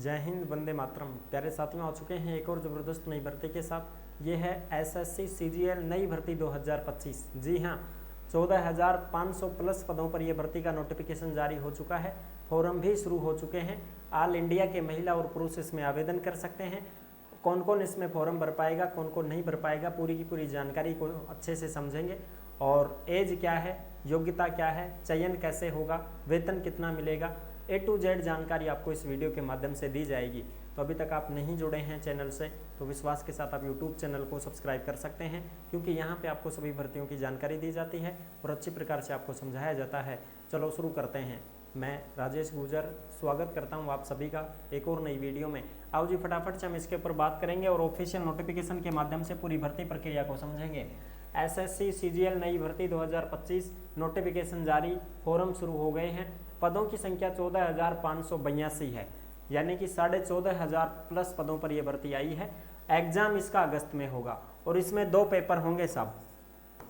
जय हिंद, वंदे मातरम। प्यारे साथियों, आ चुके हैं एक और ज़बरदस्त नई भर्ती के साथ। ये है एसएससी सीजीएल नई भर्ती 2025। जी हाँ, 14,500 प्लस पदों पर यह भर्ती का नोटिफिकेशन जारी हो चुका है। फॉर्म भी शुरू हो चुके हैं। ऑल इंडिया के महिला और पुरुष इसमें आवेदन कर सकते हैं। कौन कौन इसमें फॉर्म भर पाएगा, कौन कौन नहीं भर पाएगा, पूरी की पूरी जानकारी को अच्छे से समझेंगे। और एज क्या है, योग्यता क्या है, चयन कैसे होगा, वेतन कितना मिलेगा, A to Z जानकारी आपको इस वीडियो के माध्यम से दी जाएगी। तो अभी तक आप नहीं जुड़े हैं चैनल से तो विश्वास के साथ आप YouTube चैनल को सब्सक्राइब कर सकते हैं, क्योंकि यहाँ पे आपको सभी भर्तियों की जानकारी दी जाती है और अच्छी प्रकार से आपको समझाया जाता है। चलो शुरू करते हैं। मैं राजेश गुर्जर स्वागत करता हूँ आप सभी का एक और नई वीडियो में। आओ जी, फटाफट से हम इसके ऊपर बात करेंगे और ऑफिशियल नोटिफिकेशन के माध्यम से पूरी भर्ती प्रक्रिया को समझेंगे। एसएससी सीजीएल नई भर्ती 2025 नोटिफिकेशन जारी, फॉर्म शुरू हो गए हैं। पदों की संख्या 14,582 है, यानी कि 14,500 प्लस पदों पर यह भर्ती आई है। एग्जाम इसका अगस्त में होगा और इसमें 2 पेपर होंगे सब,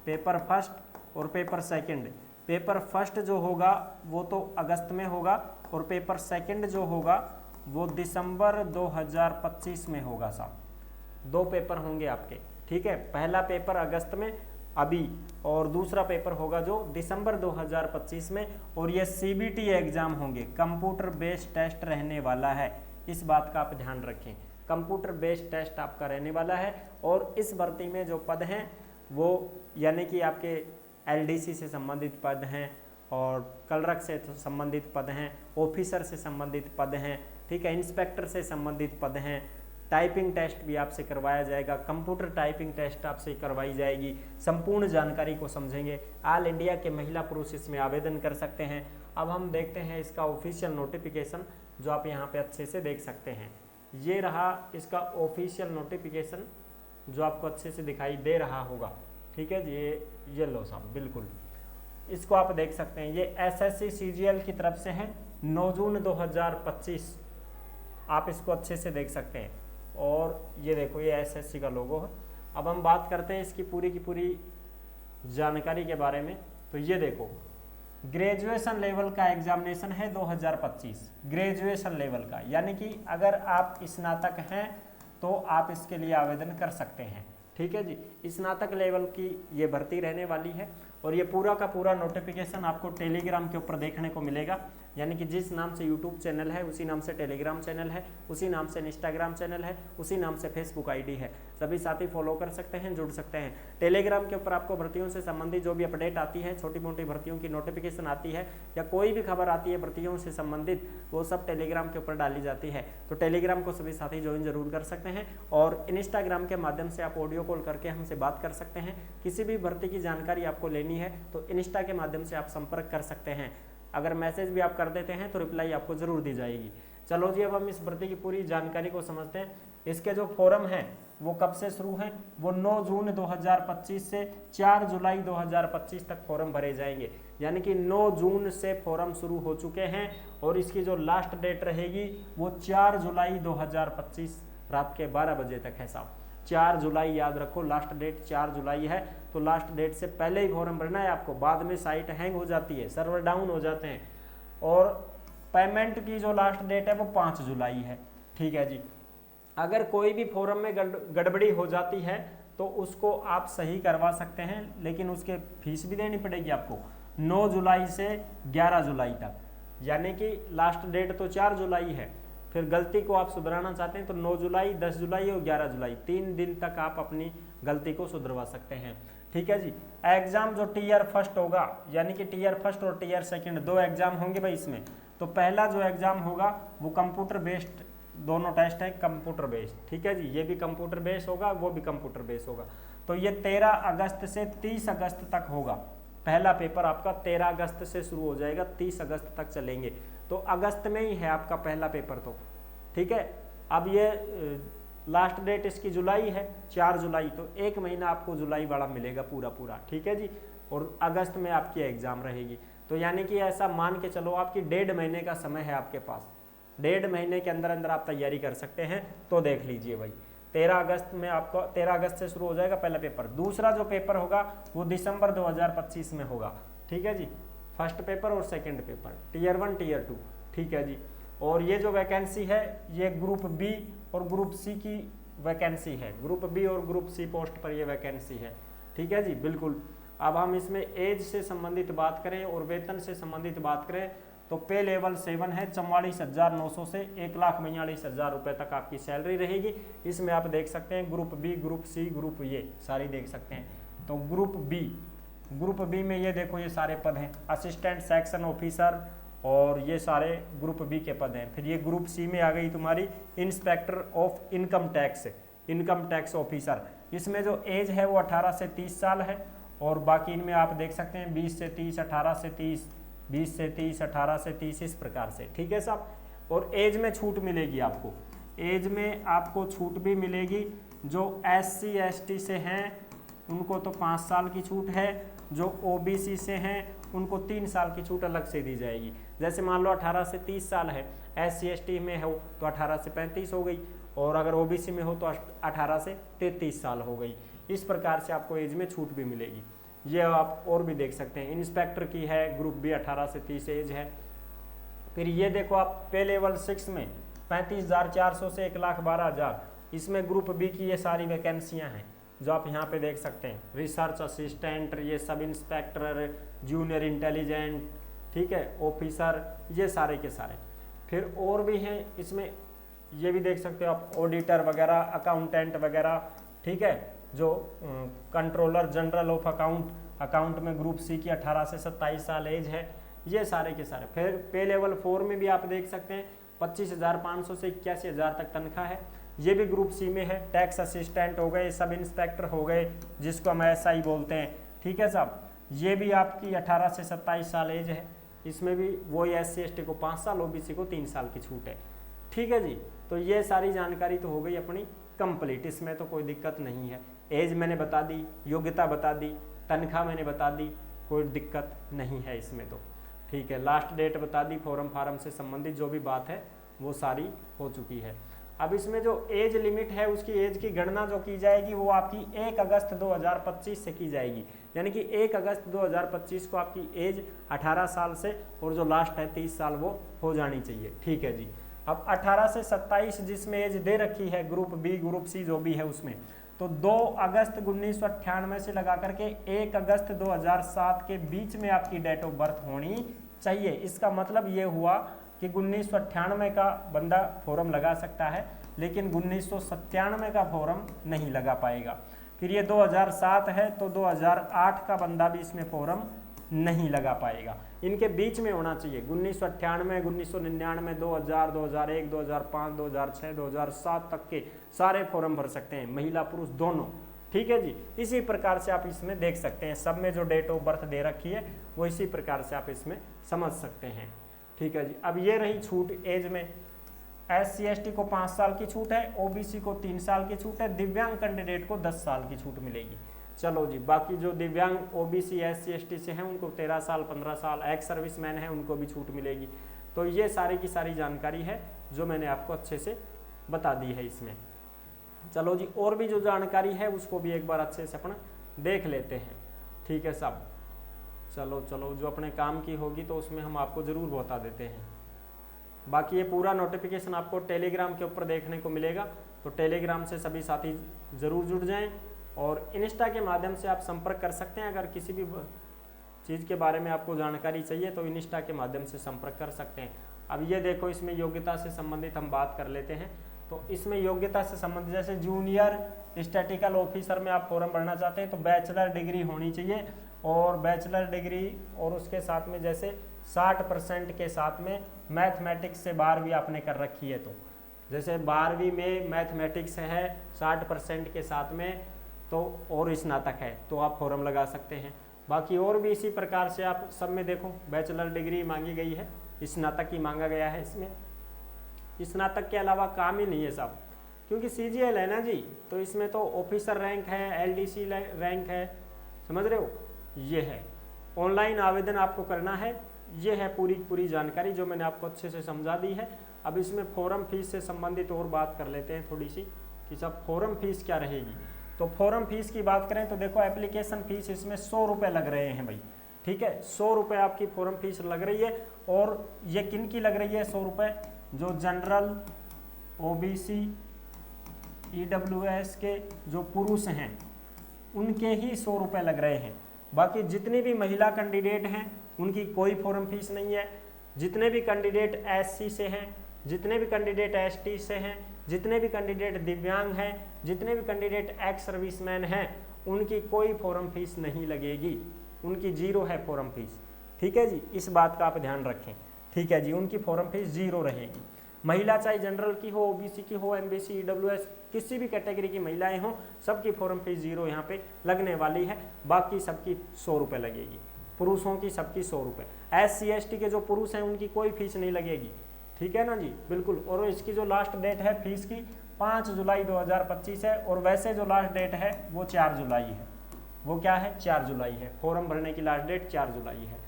पेपर फर्स्ट और पेपर सेकंड। पेपर फर्स्ट जो होगा वो तो अगस्त में होगा और पेपर सेकंड जो होगा वो दिसंबर 2025 में होगा साहब। 2 पेपर होंगे आपके, ठीक है। पहला पेपर अगस्त में अभी और दूसरा पेपर होगा जो दिसंबर 2025 में। और ये सीबीटी एग्जाम होंगे, कंप्यूटर बेस्ड टेस्ट रहने वाला है। इस बात का आप ध्यान रखें, कंप्यूटर बेस्ड टेस्ट आपका रहने वाला है। और इस भर्ती में जो पद हैं वो यानी कि आपके एलडीसी से संबंधित पद हैं और क्लर्क से संबंधित पद हैं, ऑफिसर से संबंधित पद हैं, ठीक है, इंस्पेक्टर से संबंधित पद हैं। टाइपिंग टेस्ट भी आपसे करवाया जाएगा, कंप्यूटर टाइपिंग टेस्ट आपसे करवाई जाएगी। संपूर्ण जानकारी को समझेंगे। ऑल इंडिया के महिला पुरुष इसमें आवेदन कर सकते हैं। अब हम देखते हैं इसका ऑफिशियल नोटिफिकेशन, जो आप यहाँ पे अच्छे से देख सकते हैं। ये रहा इसका ऑफिशियल नोटिफिकेशन, जो आपको अच्छे से दिखाई दे रहा होगा, ठीक है। ये लो साहब, बिल्कुल इसको आप देख सकते हैं। ये एसएससी सीजीएल की तरफ से है, 9 जून 2025। आप इसको अच्छे से देख सकते हैं। और ये देखो, ये एसएससी का लोगो है। अब हम बात करते हैं इसकी पूरी की पूरी जानकारी के बारे में। तो ये देखो, ग्रेजुएशन लेवल का एग्जामिनेशन है 2025, ग्रेजुएशन लेवल का, यानी कि अगर आप स्नातक हैं तो आप इसके लिए आवेदन कर सकते हैं, ठीक है जी। स्नातक लेवल की ये भर्ती रहने वाली है। और ये पूरा का पूरा नोटिफिकेशन आपको टेलीग्राम के ऊपर देखने को मिलेगा, यानी कि जिस नाम से यूट्यूब चैनल है उसी नाम से टेलीग्राम चैनल है, उसी नाम से इंस्टाग्राम चैनल है, उसी नाम से फेसबुक आईडी है। सभी साथी फॉलो कर सकते हैं, जुड़ सकते हैं। टेलीग्राम के ऊपर आपको भर्तियों से संबंधित जो भी अपडेट आती है, छोटी मोटी भर्तियों की नोटिफिकेशन आती है या कोई भी खबर आती है भर्तियों से संबंधित, वो सब टेलीग्राम के ऊपर डाली जाती है। तो टेलीग्राम को सभी साथी ज्वाइन जरूर कर सकते हैं। और इंस्टाग्राम के माध्यम से आप ऑडियो कॉल करके हमसे बात कर सकते हैं। किसी भी भर्ती की जानकारी आपको लेनी है तो इंस्टा के माध्यम से आप संपर्क कर सकते हैं। अगर मैसेज भी आप कर देते हैं तो रिप्लाई आपको जरूर दी जाएगी। चलो जी, अब हम इस भर्ती की पूरी जानकारी को समझते हैं। इसके जो फॉर्म हैं वो कब से शुरू हैं, वो 9 जून 2025 से 4 जुलाई 2025 तक फॉर्म भरे जाएंगे। यानी कि 9 जून से फॉर्म शुरू हो चुके हैं और इसकी जो लास्ट डेट रहेगी वो 4 जुलाई 2025 रात के 12 बजे तक है साहब। 4 जुलाई याद रखो, लास्ट डेट 4 जुलाई है। तो लास्ट डेट से पहले ही फॉर्म भरना है आपको, बाद में साइट हैंग हो जाती है, सर्वर डाउन हो जाते हैं। और पेमेंट की जो लास्ट डेट है वो 5 जुलाई है, ठीक है जी। अगर कोई भी फॉर्म में गड़बड़ी हो जाती है तो उसको आप सही करवा सकते हैं, लेकिन उसके फीस भी देनी पड़ेगी आपको 9 जुलाई से 11 जुलाई तक। यानी कि लास्ट डेट तो 4 जुलाई है, फिर गलती को आप सुधराना चाहते हैं तो 9 जुलाई, 10 जुलाई और 11 जुलाई 3 दिन तक आप अपनी गलती को सुधरवा सकते हैं, ठीक है जी। एग्जाम जो टीयर फर्स्ट होगा, यानी कि टीयर फर्स्ट और टीयर सेकंड 2 एग्जाम होंगे भाई इसमें। तो पहला जो एग्जाम होगा वो कंप्यूटर बेस्ड, दोनों टेस्ट है कंप्यूटर बेस्ड, ठीक है जी। ये भी कंप्यूटर बेस्ड होगा, वो भी कंप्यूटर बेस्ड होगा। तो ये 13 अगस्त से 30 अगस्त तक होगा। पहला पेपर आपका 13 अगस्त से शुरू हो जाएगा, 30 अगस्त तक चलेंगे। तो अगस्त में ही है आपका पहला पेपर, तो ठीक है। अब ये लास्ट डेट इसकी जुलाई है, 4 जुलाई, तो 1 महीना आपको जुलाई वाला मिलेगा पूरा, ठीक है जी। और अगस्त में आपकी एग्जाम रहेगी। तो यानी कि ऐसा मान के चलो आपकी 1.5 महीने का समय है आपके पास। 1.5 महीने के अंदर अंदर आप तैयारी कर सकते हैं। तो देख लीजिए भाई, 13 अगस्त में आपको 13 अगस्त से शुरू हो जाएगा पहला पेपर। दूसरा जो पेपर होगा वो दिसंबर 2025 में होगा, ठीक है जी। फर्स्ट पेपर और सेकंड पेपर, टीयर 1 टीयर 2, ठीक है जी। और ये जो वैकेंसी है ये ग्रुप बी और ग्रुप सी की वैकेंसी है, ग्रुप बी और ग्रुप सी पोस्ट पर ये वैकेंसी है। ठीक है जी, बिल्कुल। अब हम इसमें एज से संबंधित बात करें और वेतन से संबंधित बात करें तो पे लेवल 7 है, 44,900 से 1,42,000 रुपये तक आपकी सैलरी रहेगी। इसमें आप देख सकते हैं group B, group C, group ये सारी देख सकते हैं। तो ग्रुप बी में ये देखो ये सारे पद हैं, असिस्टेंट सेक्शन ऑफिसर और ये सारे ग्रुप बी के पद हैं। फिर ये ग्रुप सी में आ गई तुम्हारी inspector of income tax officer. इसमें जो एज है वो 18 से 30 साल है और बाकी इनमें आप देख सकते हैं 20 से 30, 18 से 30, 20 से 30, 18 से 30 इस प्रकार से। ठीक है साहब। और एज में छूट मिलेगी आपको, एज में आपको छूट भी मिलेगी। जो SC ST से हैं उनको तो 5 साल की छूट है, जो OBC से हैं उनको 3 साल की छूट अलग से दी जाएगी। जैसे मान लो 18 से 30 साल है, SC ST में हो तो 18 से 35 हो गई और अगर OBC में हो तो 18 से 33 साल हो गई। इस प्रकार से आपको एज में छूट भी मिलेगी। ये आप और भी देख सकते हैं, इंस्पेक्टर की है, ग्रुप बी 18 से 30 एज है। फिर ये देखो आप पे लेवल 6 में 35,400 से 1,12,000, इसमें ग्रुप बी की ये सारी वैकेंसियां हैं जो आप यहाँ पे देख सकते हैं, रिसर्च असिस्टेंट, ये सब इंस्पेक्टर, जूनियर इंटेलिजेंट, ठीक है, ऑफिसर, ये सारे के सारे। फिर और भी हैं इसमें, ये भी देख सकते हो आप, ऑडिटर वगैरह, अकाउंटेंट वगैरह, ठीक है, जो कंट्रोलर जनरल ऑफ अकाउंट में ग्रुप सी की 18 से 27 साल एज है, ये सारे के सारे। फिर पे लेवल 4 में भी आप देख सकते हैं 25,500 से 81,000 तक तनख्वाह है, ये भी ग्रुप सी में है। टैक्स असिस्टेंट हो गए, सब इंस्पेक्टर हो गए जिसको हम SI बोलते हैं, ठीक है साहब, ये भी आपकी 18 से 27 साल एज है। इसमें भी वही SC ST को 5 साल, OBC को 3 साल की छूट है। ठीक है जी, तो ये सारी जानकारी तो हो गई अपनी कंप्लीट, इसमें तो कोई दिक्कत नहीं है। एज मैंने बता दी, योग्यता बता दी, तनख्वाह मैंने बता दी, कोई दिक्कत नहीं है इसमें तो। ठीक है, लास्ट डेट बता दी, फार्म से संबंधित जो भी बात है वो सारी हो चुकी है। अब इसमें जो एज लिमिट है उसकी एज की गणना जो की जाएगी वो आपकी 1 अगस्त 2025 से की जाएगी, यानी कि 1 अगस्त 2025 को आपकी एज 18 साल से और जो लास्ट है 30 साल वो हो जानी चाहिए। ठीक है जी। अब 18 से 27 जिसमें एज दे रखी है ग्रुप बी, ग्रुप सी जो भी है उसमें, तो 2 अगस्त 1998 से लगा करके 1 अगस्त 2007 के बीच में आपकी डेट ऑफ बर्थ होनी चाहिए। इसका मतलब ये हुआ कि 1998 का बंदा फॉर्म लगा सकता है लेकिन 1997 का फॉर्म नहीं लगा पाएगा। फिर ये 2007 है तो 2008 का बंदा भी इसमें फॉर्म नहीं लगा पाएगा। इनके बीच में होना चाहिए 1998, 1999, 2000, 2001, 2005, 2006, 2007 तक के सारे फॉर्म भर सकते हैं, महिला पुरुष दोनों। ठीक है जी। इसी प्रकार से आप इसमें देख सकते हैं, सब में जो डेट ऑफ बर्थ दे रखी है वो इसी प्रकार से आप इसमें समझ सकते हैं। ठीक है जी। अब ये रही छूट एज में, SC ST को 5 साल की छूट है, OBC को 3 साल की छूट है, दिव्यांग कैंडिडेट को 10 साल की छूट मिलेगी। चलो जी, बाकी जो दिव्यांग OBC SC ST से हैं उनको 13 साल, 15 साल, एक्स सर्विसमैन है उनको भी छूट मिलेगी। तो ये सारी की सारी जानकारी है जो मैंने आपको अच्छे से बता दी है इसमें। चलो जी, और भी जो जानकारी है उसको भी एक बार अच्छे से अपना देख लेते हैं। ठीक है साहब, चलो जो अपने काम की होगी तो उसमें हम आपको ज़रूर बता देते हैं। बाकी ये पूरा नोटिफिकेशन आपको टेलीग्राम के ऊपर देखने को मिलेगा, तो टेलीग्राम से सभी साथी ज़रूर जुड़ जाएं और इंस्टा के माध्यम से आप संपर्क कर सकते हैं। अगर किसी भी चीज़ के बारे में आपको जानकारी चाहिए तो इंस्टा के माध्यम से संपर्क कर सकते हैं। अब ये देखो, इसमें योग्यता से संबंधित हम बात कर लेते हैं। तो इसमें योग्यता से संबंधित जैसे जूनियर स्टैटिकल ऑफिसर में आप फॉर्म भरना चाहते हैं तो बैचलर डिग्री होनी चाहिए, और बैचलर डिग्री और उसके साथ में जैसे 60% के साथ में मैथमेटिक्स से 12वीं आपने कर रखी है, तो जैसे 12वीं में मैथमेटिक्स है 60% के साथ में तो और स्नातक है तो आप फॉर्म लगा सकते हैं। बाकी और भी इसी प्रकार से आप सब में देखो बैचलर डिग्री मांगी गई है, स्नातक ही मांगा गया है। इसमें स्नातक के अलावा काम ही नहीं है साहब, क्योंकि CGL है ना जी, तो इसमें तो ऑफिसर रैंक है, LDC रैंक है, समझ रहे हो। ये है ऑनलाइन आवेदन आपको करना है, ये है पूरी जानकारी जो मैंने आपको अच्छे से समझा दी है। अब इसमें फॉर्म फीस से संबंधित और बात कर लेते हैं थोड़ी सी कि सब फॉर्म फीस क्या रहेगी। तो फॉर्म फीस की बात करें तो देखो एप्लीकेशन फीस इसमें 100 रुपये लग रहे हैं भाई। ठीक है, 100 रुपये आपकी फॉर्म फीस लग रही है। और ये किन की लग रही है 100 रुपये, जो जनरल, ओबीसी, ईडब्ल्यूएस के जो पुरुष हैं उनके ही 100 रुपये लग रहे हैं। बाकी जितनी भी महिला कैंडिडेट हैं उनकी कोई फॉर्म फीस नहीं है। जितने भी कैंडिडेट एससी से हैं, जितने भी कैंडिडेट एसटी से हैं, जितने भी कैंडिडेट दिव्यांग हैं, जितने भी कैंडिडेट एक्स सर्विसमैन हैं, उनकी कोई फॉर्म फीस नहीं लगेगी, उनकी 0 है फॉर्म फीस। ठीक है जी, इस बात का आप ध्यान रखें। ठीक है जी, उनकी फॉर्म फीस 0 रहेगी। महिला चाहे जनरल की हो, ओबीसी की हो, एमबीसी, ईडब्ल्यूएस, किसी भी कैटेगरी की महिलाएं हों, सबकी फॉर्म फीस 0 यहाँ पे लगने वाली है। बाकी सबकी 100 रुपये लगेगी, पुरुषों की सबकी 100 रुपये। SC ST के जो पुरुष हैं उनकी कोई फीस नहीं लगेगी। ठीक है ना जी, बिल्कुल। और इसकी जो लास्ट डेट है फीस की 5 जुलाई 2025 है, और वैसे जो लास्ट डेट है वो 4 जुलाई है। वो क्या है? 4 जुलाई है। फॉर्म भरने की लास्ट डेट 4 जुलाई है।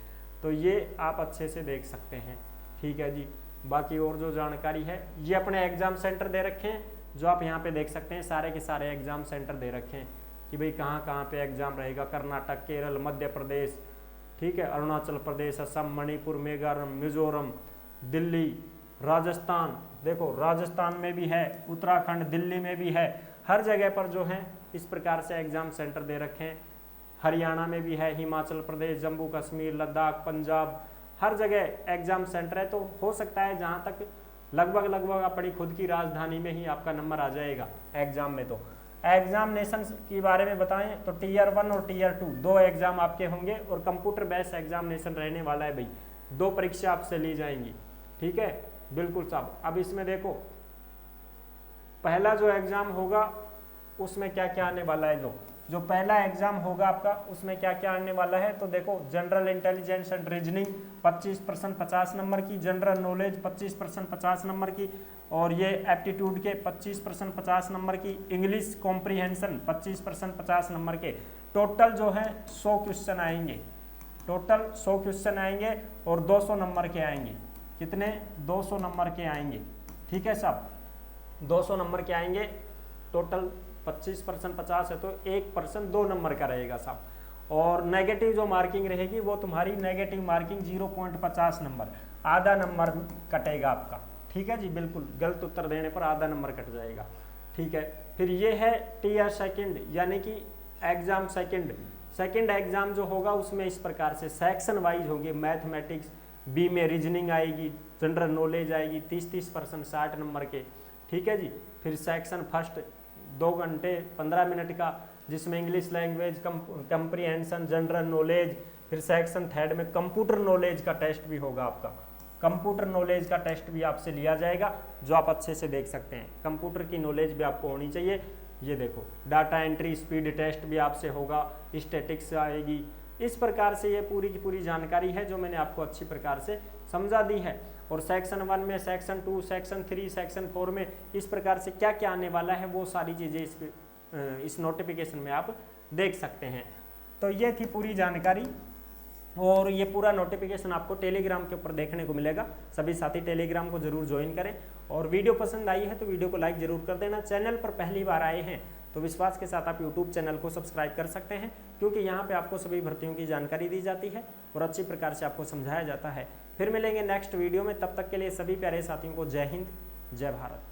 तो ये आप अच्छे से देख सकते हैं। ठीक है जी, बाकी और जो जानकारी है ये अपने एग्जाम सेंटर दे रखे हैं, जो आप यहाँ पे देख सकते हैं। सारे के सारे एग्जाम सेंटर दे रखे हैं कि भाई कहाँ कहाँ पे एग्जाम रहेगा। कर्नाटक, केरल, मध्य प्रदेश, ठीक है, अरुणाचल प्रदेश, असम, मणिपुर, मेघालय, मिजोरम, दिल्ली, राजस्थान, देखो राजस्थान में भी है, उत्तराखंड, दिल्ली में भी है, हर जगह पर जो है इस प्रकार से एग्जाम सेंटर दे रखे हैं। हरियाणा में भी है, हिमाचल प्रदेश, जम्मू कश्मीर, लद्दाख, पंजाब, हर जगह एग्जाम सेंटर है। तो हो सकता है जहाँ तक लगभग अपनी खुद की राजधानी में ही आपका नंबर आ जाएगा एग्जाम में। तो एग्जामिनेशन के बारे में बताएं तो टीयर 1 और टीयर 2 2 एग्जाम आपके होंगे, और कंप्यूटर बेस्ड एग्जामिनेशन रहने वाला है भाई। 2 परीक्षा आपसे ली जाएंगी। ठीक है, बिल्कुल साहब। अब इसमें देखो पहला जो एग्जाम होगा उसमें क्या क्या आने वाला है। जो पहला एग्जाम होगा आपका उसमें क्या क्या आने वाला है, तो देखो general intelligence and reasoning 25% 50 number की, जनरल नॉलेज 25% 50 नंबर की, और ये एप्टीट्यूड के 25% 50 नंबर की, इंग्लिश कॉम्प्रीहेंशन 25% 50 नंबर के। टोटल जो है 100 क्वेश्चन आएंगे, टोटल 100 क्वेश्चन आएंगे, और 200 नंबर के आएंगे। कितने? 200 नंबर के आएंगे। ठीक है साहब, 200 नंबर के आएंगे। टोटल 25% 50 है तो 1% 2 नंबर का रहेगा साहब। और नेगेटिव जो मार्किंग रहेगी वो तुम्हारी नेगेटिव मार्किंग 0.50 नंबर, आधा नंबर कटेगा आपका। ठीक है जी, बिल्कुल। गलत उत्तर देने पर आधा नंबर कट जाएगा। ठीक है, फिर ये है टीयर सेकंड, यानी कि एग्जाम सेकंड एग्जाम जो होगा उसमें इस प्रकार से सेक्शन वाइज होंगे। मैथमेटिक्स, बी में रीजनिंग आएगी, जनरल नॉलेज आएगी 30% 60 नंबर के। ठीक है जी, फिर सेक्शन फर्स्ट 2 घंटे 15 मिनट का, जिसमें English language, comprehension, general knowledge. फिर सेक्शन थर्ड में कंप्यूटर नॉलेज का टेस्ट भी होगा आपका। कंप्यूटर नॉलेज का टेस्ट भी आपसे लिया जाएगा, जो आप अच्छे से देख सकते हैं। कंप्यूटर की नॉलेज भी आपको होनी चाहिए। ये देखो डाटा एंट्री स्पीड टेस्ट भी आपसे होगा, स्टैटिक्स आएगी। इस प्रकार से ये पूरी की पूरी जानकारी है जो मैंने आपको अच्छी प्रकार से समझा दी है। और सेक्शन 1 में, सेक्शन 2, सेक्शन 3, सेक्शन 4 में इस प्रकार से क्या क्या आने वाला है वो सारी चीज़ें इस नोटिफिकेशन में आप देख सकते हैं। तो ये थी पूरी जानकारी, और ये पूरा नोटिफिकेशन आपको टेलीग्राम के ऊपर देखने को मिलेगा। सभी साथी टेलीग्राम को जरूर ज्वाइन करें, और वीडियो पसंद आई है तो वीडियो को लाइक जरूर कर देना। चैनल पर पहली बार आए हैं तो विश्वास के साथ आप यूट्यूब चैनल को सब्सक्राइब कर सकते हैं, क्योंकि यहाँ पे आपको सभी भर्तियों की जानकारी दी जाती है और अच्छी प्रकार से आपको समझाया जाता है। फिर मिलेंगे नेक्स्ट वीडियो में, तब तक के लिए सभी प्यारे साथियों को जय हिंद, जय भारत।